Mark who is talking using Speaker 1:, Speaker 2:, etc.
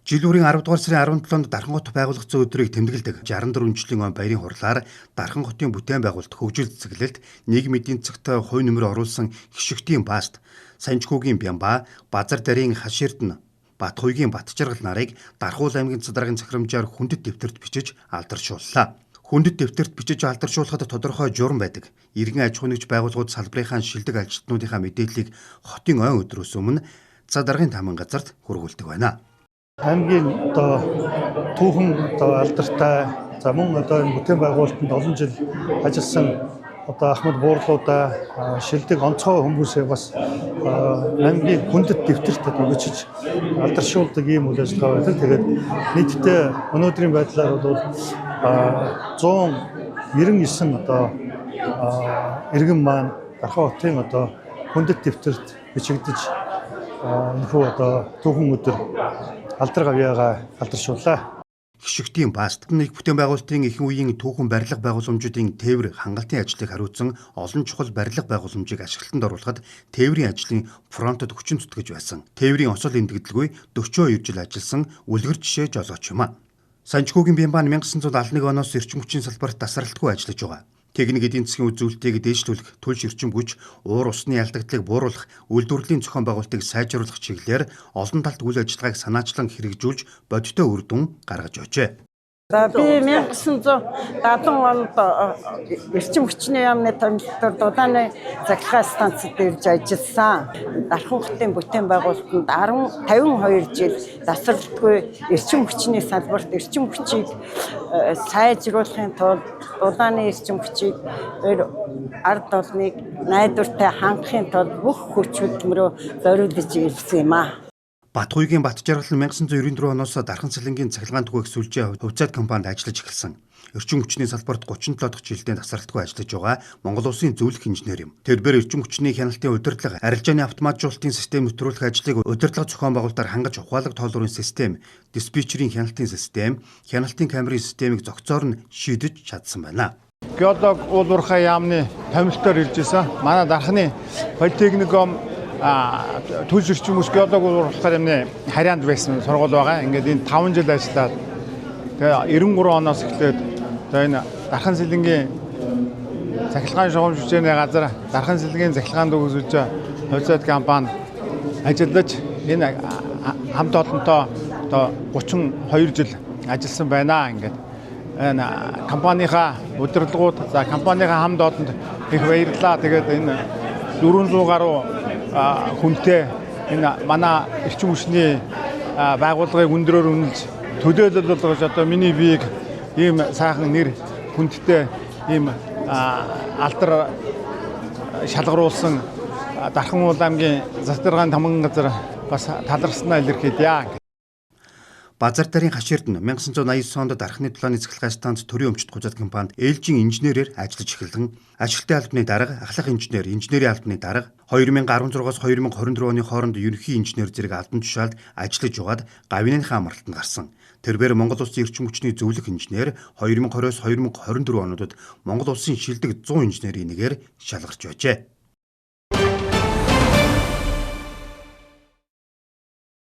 Speaker 1: Жил бүрийн 10 дугаар сарын 17-нд Дархангот байгуулагдсан өдрийг тэмдэглэдэг 64 жилийн он баярын хурлаар Дарханготын бүтээн байгуулалт хөгжил цэцэглэлт нийгмийн эдийн засгт хувь нэмэр оруулсан гişүгтийн бааст Санжихүүгийн Бямба, Базар дарийн Хаширдэн, Батхуйгийн Батчаргал нарыг Дархуул аймгийн Цадаргын захирамжаар хүндэт дэвтэрт бичиж алдаршууллаа. Хүндэт дэвтэрт бичиж алдаршуулахад тодорхой журам байдаг. Иргэн аж ахуй нэгж байгууллагууд салбарынхаа шилдэг ажилтнуудынхаа мэдээллийг хотын ойн өдрөөс өмнө Цадаргын тамган газарт хүргүүлдэг байна.
Speaker 2: Аймгийн түүхэн алдартай мөн энэ бүтээн байгуулалтанд олон жил ажилласан ахмад буурлуудаа шилдэг онцгой хүмүүсээ бас аймгийн хүндэт дэвтэрт бичиж алдаршуулдаг ийм үйл ажиллагаа байдаг. Тэгээд нийтдээ өнөөдрийн байдлаар бол 199 иргэн маань Дархан хотын хүндэт дэвтэрт бичигдэж түүхэн өдөр алдар гавьяага алдаршууллаа.
Speaker 1: Гişүгтийн бааст нэг бүтээн байгуулалтын ихэнх үеийн түүхэн барилга байгууламжуудын тээвэр хангалтын ажлыг хариуцсан олон чухал барилга байгууламжийг ашиглалтанд оруулахад тээврийн ажлын фронтод хүчин зүтгэж байсан. Тээврийн осол эндэгдэлгүй 42 жил ажилласан үлгэр жишээ жолооч юм а. Санжихүүгийн Бямба 1971 оноос эрчим хүчийн салбарт тасралтгүй ажиллаж байгаа. Техник эдийн засгийн үзүүлэлтийг дээшлүүлэх, төлш эрчим хүч, уур усны алдагдлыг бууруулах, үйлдвэрлэлийн зохион байгуулалтыг сайжруулах чиглэлээр олон талт үйл ажиллагааг санаачлан хэрэгжүүлж бодиттой үр дүн гаргаж байжээ.
Speaker 3: Би 1970 онд эрчим хүчний яамны томилтоор Дудааны захиргаа станцид ирж ажилласан. Дарханготын бүтээн байгуулалтанд 52 жил засварлтгүй эрчим хүчний салбарт эрчим хүчийг сайжруулахын тулд Дудааны эрчим хүчийг ард олныг найдвартай хангахын тулд бүх хүч хөдөлмөрөө зориулж ирсэн юм а.
Speaker 1: Батхуйгийн Батчаргал 1994 оноос Дархан цалингийн цахилгаан түгээх сүлжээ хувьцаат компанид ажиллаж эхэлсэн. Эрчим хүчний салбарт 37 дахь жилдээ тасралтгүй ажиллаж байгаа Монгол Улсын зөвлөх инженер юм. Тэрбээр эрчим хүчний хяналтын удирдлага, арилжааны автоматжуулалтын систем нэвтрүүлэх ажлыг удирдлага зохион байгуулалтаар хангаж ухаалаг тоолрын систем, диспетчерийн хяналтын систем, хяналтын камерын системийг зохицоор нь шийдэж чадсан байна.
Speaker 4: Геолог уулуурхай яамны томилтоор ирж исэн. Манай Дарханы политехникум төлс эрчим хүч геолог уулуурхай яамны харьяанд байсан сургууль байгаа. Ингээд энэ 5 жил ажиллаад тэгээ 93 оноос эхлээд энэ Дархан цалингийн цахилгаан шугамж хүчээний газар Дархан цалингийн цахилгаан түгээх сүлжээ хувьцаат компани ажиллаж энэ хамт олонтой 32 жил ажилласан байна. Ингээд энэ компанийнхаа удирдлагууд компанийнхаа хамт олонд их баярлалаа. Тэгээд энэ 400 гаруй хүнтэй энэ манай эрчим хүчний байгууллагыг өндрөөр үнэлж төлөөлөл болгож миний биеийг ийм сайхан нэр хүндтэй ийм алдар шалгаруулсан Дархан аймгийн Цадаргын тамган газар бас талархснаа илэрхийлье.
Speaker 1: Базар дарийн Хаширдэн 1989 онд Дарханы дулааны цахилгаан станц төрийн өмчт гужаад компанид ээлжийн инженерээр ажиллаж эхэлсэн. Ажилтны албаны дарга, ахлах инженер, инженерийн албаны дарга 2016-аас 2024 оны хооронд ерөнхий инженер зэрэг албан тушаалд ажиллаж байгаад гавьяаныхаа амралтанд гарсан. Тэрбээр Монгол Улсын эрчим хүчний зөвлөх инженер 2020-оос 2024 онуудад Монгол Улсын шилдэг 100 инженерийн нэгээр шалгарч байжээ.